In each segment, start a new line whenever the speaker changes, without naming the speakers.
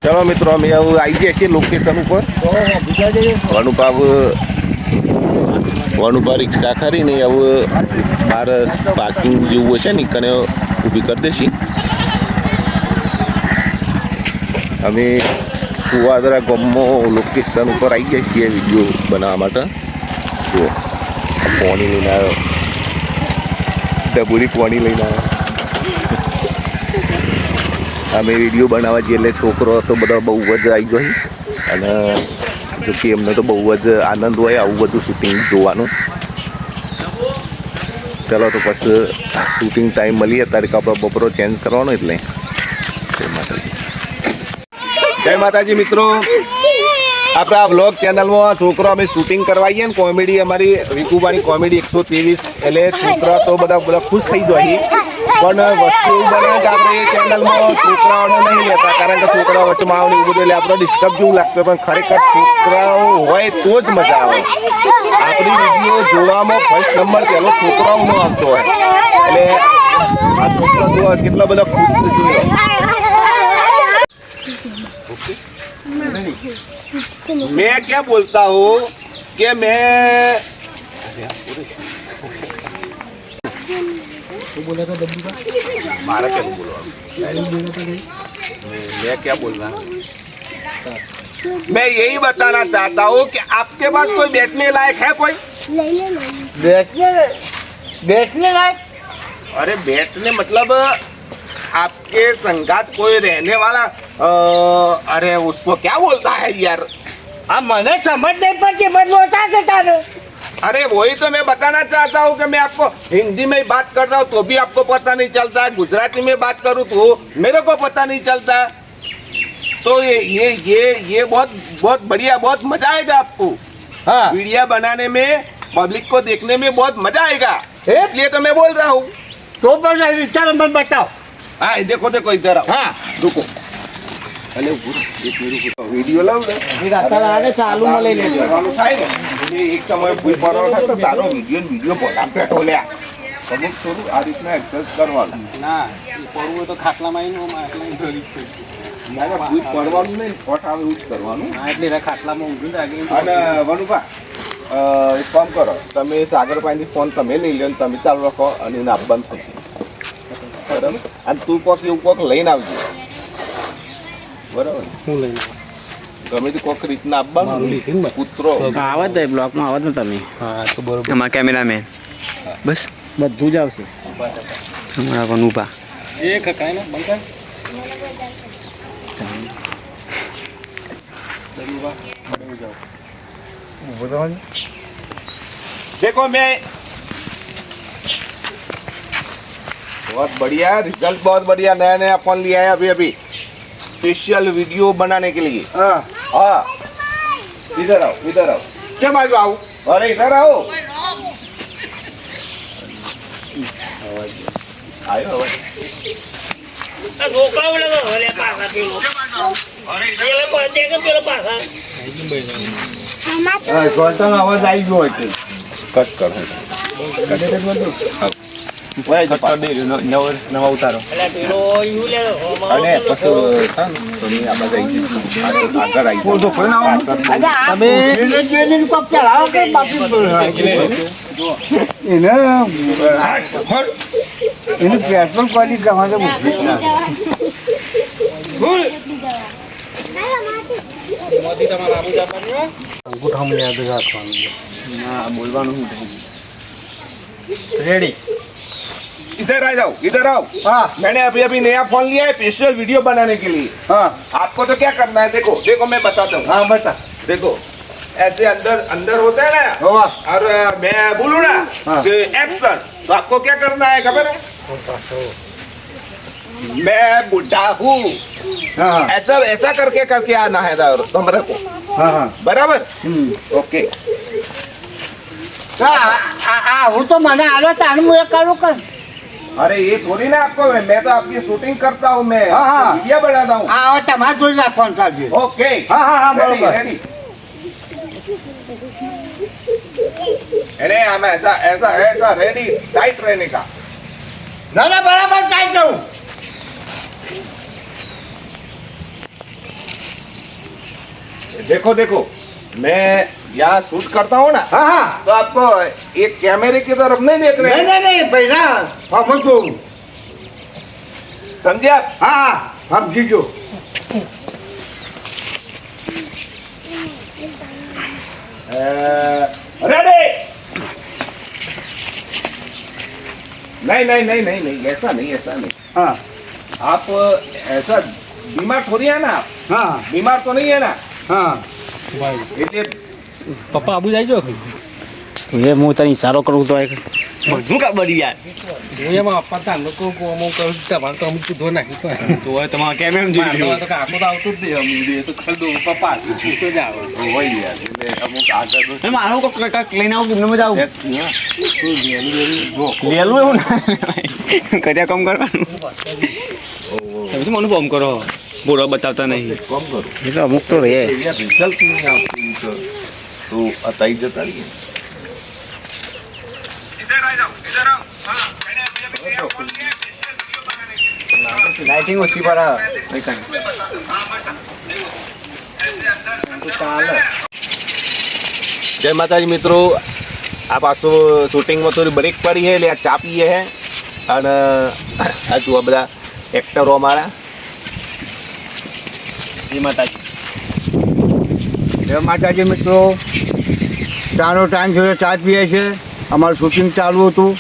ચલો મિત્રો અમે આવી ગયા છીએ લોકેશન ઉપર વણુપા રિક્ષા ખરીને હવે બહાર પાર્કિંગ જેવું હશે ને કને ઊભી કરી દેશી અમે કુવાદરા ગામમાં લોકેશન ઉપર આવી ગયા છીએ વિડીયો બનાવવા માટે જો પાણી લઈને આવ્યો ડબુરી પાણી લઈને આવ્યો અમે વિડીયો બનાવવા જઈએ એટલે છોકરો તો બધા બહુ જ આવી જાય અને જો કે એમને તો બહુ જ આનંદ હોય આવું બધું શૂટિંગ જોવાનું. ચલો તો પછી શૂટિંગ ટાઈમ મળીએ તારીખ આપણો બપોરો ચેન્જ કરવાનો એટલે જય માતાજી મિત્રો. આપણે આ વ્લોગ ચેનલમાં છોકરો અમે શૂટિંગ કરવાઈએ ને કોમેડી અમારી વિકુબાની કોમેડી 123 એટલે છોકરા તો બધા ખુશ થઈ જાય પણ વસ્તુ એવું બને કે આપણે એ ચેનલમાં છોકરાઓને નહીં લેતા કારણ કે છોકરાઓ વચ્ચેમાં આવે એવું બધું એટલે આપણે ડિસ્ટર્બ જેવું લાગતું પણ ખરેખર છોકરાઓ હોય તો જ મજા આવે. આપણી વિડીયો જોવામાં ફર્સ્ટ નંબર પહેલો છોકરાઓનો આવતો હોય એટલે આ છોકરા જો કેટલા બધા ખુશ જોઈ मैं क्या बोलता हूँ कि मैं बोला था डब्बू का मारा क्या बोला मैं क्या बोल रहा हूँ मैं यही बताना चाहता हूँ कि आपके पास कोई बैठने लायक है कोई बैठने लायक अरे बैठने मतलब आपके संगात कोई रहने वाला अरे उसको क्या बोलता है यार
अब मैंने समझ नहीं पड़ती मत बोलता है.
अरे वही तो मैं बताना चाहता हूँ कि मैं आपको हिंदी में बात करता हूँ तो भी आपको पता नहीं चलता है, गुजराती में बात करूँ तो मेरे को पता नहीं चलता. तो ये बहुत बहुत बढ़िया, बहुत मजा आएगा आपको.
हाँ.
वीडियो बनाने में पब्लिक को देखने में बहुत मजा आएगा इसलिए तो मैं बोल रहा हूँ.
तो बस चलो मत बताओ.
हाँ देखो देखो इधर आओ.
हाँ
रुको अरे वीडियो लाओ
आगे चालू में ले लेજો.
एक समय भूल पड़ो था तो तारो वीडियो बोला पेटो ले અમુક થોડું આ રીતના એક્સરસાઇઝ કરવાનું
ના પડવું તો ખાટલામાં આવીને માટલા
મારે ભૂલ પડવાનું નહીં ફોટ આવે એવું જ કરવાનું.
હા એટલે ખાટલામાં ઊંઘી રાખી
અને વનુભા એક કામ કરો તમે સાગરભાઈની ફોન તમે લઈ લો ને તમે ચાલુ રાખો અને એને આપવાનું થશે બરાબર. અને તું કોક એવું કોક લઈને આવજો બરાબર.
હું લઈને
ગમે તે કોક રીતના આપવાનું કૂતરો
આવે તો બ્લોકમાં આવો ને તમે.
હા તો બરોબર.
અમારા કેમેરામેન બસ
બધું જ આવશે.
અમારા વનુભા
એ કાંઈ ને બંધ
देखो मैं बहुत बढ़िया रिजल्ट, बहुत बढ़िया नया नया फोन लिया है अभी अभी स्पेशल वीडियो बनाने के लिए. हाँ हाँ इधर आओ इधर आओ. क्या बाजू आओ. अरे इधर आओ. आयो
અવાજ આવી ગયો હોય
कट कर
નવા ઉતારો.
અને પછી તમે આમાં જઈ આગળ આવી
એને પેટ્રોલ પાડી તમારે
અંગૂઠામાં યાદ રાખવાનું.
ના બોલવાનું શું
રેડી.
इधर आ जाओ इधर आओ.
हाँ
मैंने अभी अभी नया फोन लिया है स्पेशल वीडियो बनाने के लिए.
हाँ
आपको तो क्या करना है देखो देखो मैं बताता हूँ.
हाँ बता.
देखो ऐसे अंदर अंदर होता है ना
हाँ
और मैं बोलूँ ना
हाँ.
कि एक्शन तो आपको क्या करना है खबर है. मैं बुढ़ा हूँ
हाँ
ऐसा ऐसा करके करके आना है कमरे को
हाँ हाँ
बराबर. ओके
હું તો મને આલો તાનું હું એક કરું કર.
अरे ये थोड़ी ना आपको मैं तो आपकी शूटिंग करता हूँ मैं
हाँ, हाँ.
वीडियो बनाता हूँ.
આ હવે તમારે જોઈ રાખવાનું કાઢજો.
ओके
हाँ हाँ हाँ
रेडी
बरोबर.
रेडी. अरे हम ऐसा ऐसा ऐसा रेडी टाइट रहने का.
ના ના બરાબર કાઢ દઉં.
देखो देखो मैं यहाँ शूट करता हूँ ना,
હા હા
तो आपको एक कैमरे की तरफ नहीं देख रहे
નહીં
हैं,
નહીં નહીં ભાઈ ના સમજતો હું.
समझे आप?
હા હા સમજી ગયો.
रेडी? नहीं नहीं नहीं नहीं नहीं, ऐसा नहीं, ऐसा नहीं.
હા
आप ऐसा बीमार थोड़ी है ना, आप
હા
बीमार तो नहीं है ना,
હા
इसलिए
પપ્પા આબુ જાય જો
એ હું તને ઈશારો કરું તો બધું ખબર યાર
હું એમાં પપ્પા તાર લોકો અમુક કરું તમારે તો અમુક ધો નાખી તો
તો તમારે કેમ એમ
મારે તો કાકો તો આવતું જ નહીં અમુક એ તો ખરીદો પપ્પા પૂછતો જ આવે
वही यार, इसलिए अमुक आगे
મારો કંઈક લઈને આવું કેમને મજા આવું લેલું એવું ના કર્યા કામ કરવાનું તમે શું મને બોમ કરો બોલો બતાવતા નહીં
कम करो,
એ તો અમુક તો રહે
ये रिजल्ट नहीं आपको तो अताई जता रही है. इधर आ जाओ, इधर आओ. हाँ, मैंने अभी फोन किया स्पेशल वीडियो बनाने के लिए.
લાઇટિંગ ઓછી પર
જય માતાજી મિત્રો, આ પાછું શૂટિંગમાં થોડી બ્રેક પડી છે એટલે આ ચા પીએ છે અને આ જુઓ બધા એક્ટરો અમારા.
એ માતાજી
જય માતાજી મિત્રો, ચાનો ટાઈમ થયો, ચા પીએ છે. અમારું શૂટિંગ ચાલુ હતું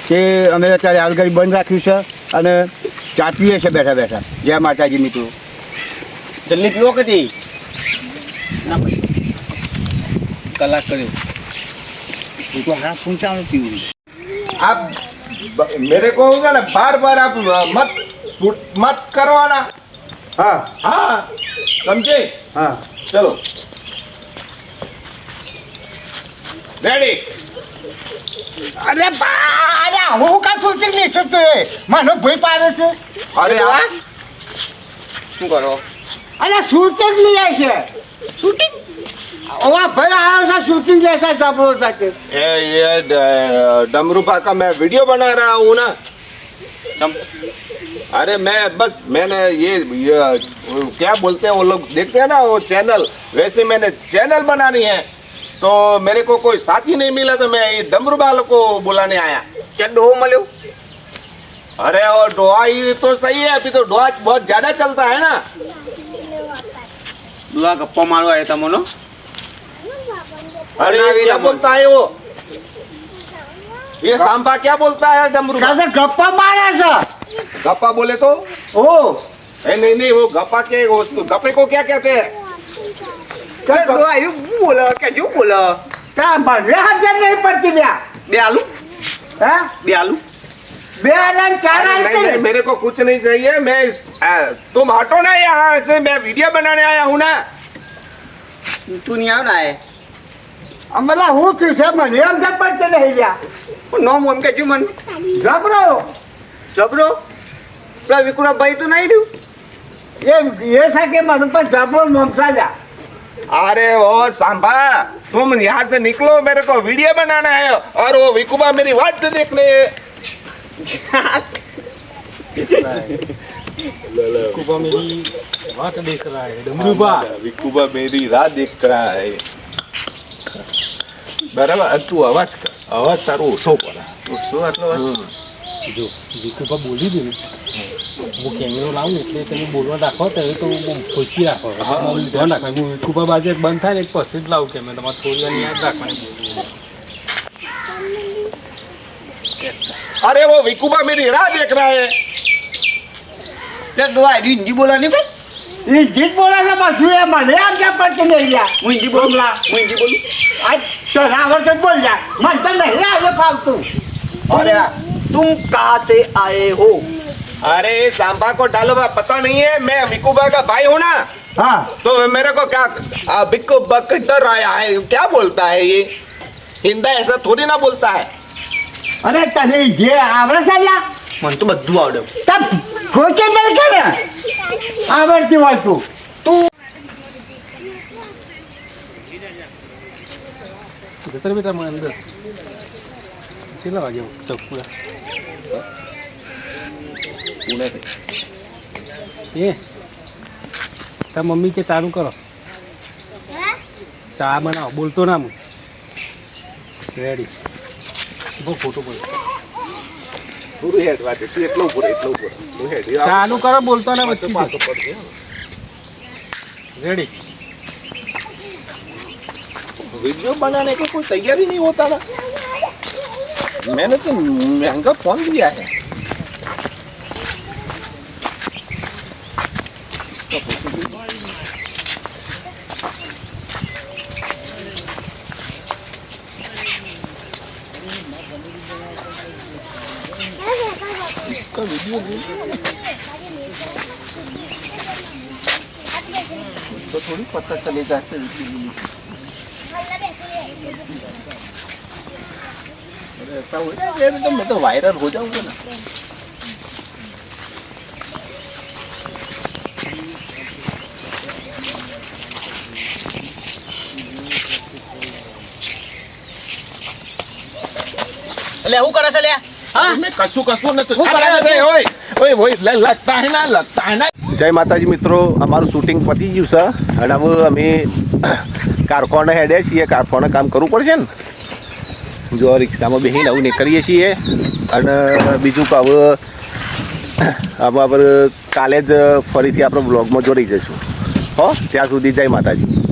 તે અમે અત્યારે હાલગડી બંધ રાખ્યું છે અને ચા પીએ છે બેઠા બેઠા. જય માતાજી મિત્રો.
જલ્દી પીવો કદી
કલાક કર્યો
તો હા શું ચાલુ પીવું?
आप मेरे को होगा ना, बार बार आप मत मत करवाना.
હા
हाँ, समझे?
હા
चलो रेडी?
અરે બા અરે હું કા શૂટિંગ નહીં શકતો એ માનો ભય પાડે છે.
अरे आप
શું કરો
અરે શૂટિંગ લઈ જાય છે. શૂટિંગ ઓવા ભાઈ આવ્યો છે શૂટિંગ જैसा જબરો સાથે.
ये डमरूपा का मैं वीडियो बना रहा हूँ ना. अरे मैं बस मैंने ये क्या बोलते हैं वो लोग देखते हैं ना वो चैनल, वैसे मैंने चैनल बनानी है तो मेरे को कोई साथी नहीं मिला तो मैं ये डमरूपाल को बुलाने आया.
क्या डो મળ્યો
अरे और डोहा ही तो सही है, अभी तो डोहा बहुत ज्यादा चलता है ना.
દુઆ ગપ્પા મારવા આવ્યા તમને
अरे ये क्या बोलता है वो, ये सांबा क्या बोलता है डमरूपा?
કાસે ગપ્પા મારે છે.
गप्पा बोले तो
ઓ
नहीं नहीं, वो गप्पा के उसको गप्पे को क्या कहते हैं?
બોલો કે શું બોલો
કા મને હાજર નહીં પડતી લ્યા.
બે આલુ
હે
બે આલુ
બે હજાર ચાર
नहीं, नहीं,
આવી
मेरे को कुछ नहीं चाहिए. मैं तुम हटो ना यहाँ से, मैं वीडियो बनाने आया हूँ ना.
તું નહીં આવ ના એ
અમલા હું છું છે મને એમ જ પડતી નહીં લ્યા.
નોમ એમ કે શું મન
જબરો
જબરો પેલા વિકુરા ભાઈ તો નહીં રહ્યું
એ સાથે મને પણ જબરો નોમસા લ્યા.
अरे ओ सांबा, तुम यहाँ से निकलो, मेरे को वीडियो बनाना है और वो विकुबा मेरी वाट देखने.
કુબા મેરી વાત દેખ રહા હે ડમરૂબા
विकुबा मेरी राह देख रहा है. बराबर, तू अवाज तारो ओछो પડે. ઓછો આટલો વાત.
જો વિકુબા બોલી દે હું કેમેરો લાવું એટલે તમે બોલવા રાખો તો એ તો બહુ ખુશી રાખો ધ્યાન રાખો હું વિકુબા બાજુ એક બંધ થાય ને એક પછી જ લાવું કેમેરો તમારે થોડી વાર યાદ રાખવાની
अरे वो विकुबा मेरी राह देख रहा है.
તે દો આઈ હિન્દી બોલવાની ભાઈ
એ જીત બોલે છે પાછું એ મને એમ જ પડતી નહીં લ્યા.
હું હિન્દી બોલું હું હિન્દી બોલું
આ તો આવડતો જ બોલ જા. મને તો નહીં આવે ફાવતું.
अरे
तुम कहाँ से आए हो
अरे सांबा को डालो, पता नहीं है मैं विकुबा का भाई हूँ ना,
હા
तो मेरे को क्या बिक्कू बक इधर आया है, क्या बोलता है ये? हिंदा ऐसा थोड़ी ना बोलता है.
અરે તને જે આવડે છે લ્યા
મને તો બધું આવડે
તબ ખોટે નહીં કે ને આવડતી વસ્તુ
જતર બેટા મને અંદર કેટલા વાગે ચકુડા એ તાર મમ્મી કે ચાલુ કરો ચા બનાવો બોલતો ના હું રેડી બહુ ખોટું બોલ
થોડું હેડ વાત તું એટલો ઉપર તું હેડ
ચાલુ કરો બોલતો ના
પાછો
વચ્ચે
પડશે
રેડી
वीडियो बनाने की कोई तैयारी नहीं होता ना मैंने तो महंगा फोन लिया है इसका वीडियो इसको थोड़ी पता चलेगा ऐसे वीडियो ऐसा हो जाए तो मैं तो वायरल हो जाऊंगा ना
એટલે હું કરે છે લે હા
मैं कसूं न तो
હું કરે છે
लगता है ना
જય માતાજી મિત્રો અમારું શૂટિંગ પતી ગયું છે અને હવે અમે કારખાને હેડે છીએ કારખાને કામ કરવું પડશે ને જો રિક્ષામાં બેસીને આવું નીકળીએ છીએ અને બીજું કે હવે આપણે કાલે જ ફરીથી આપણે બ્લોગમાં જોડાઈ જઈશું હો ત્યાં સુધી જય માતાજી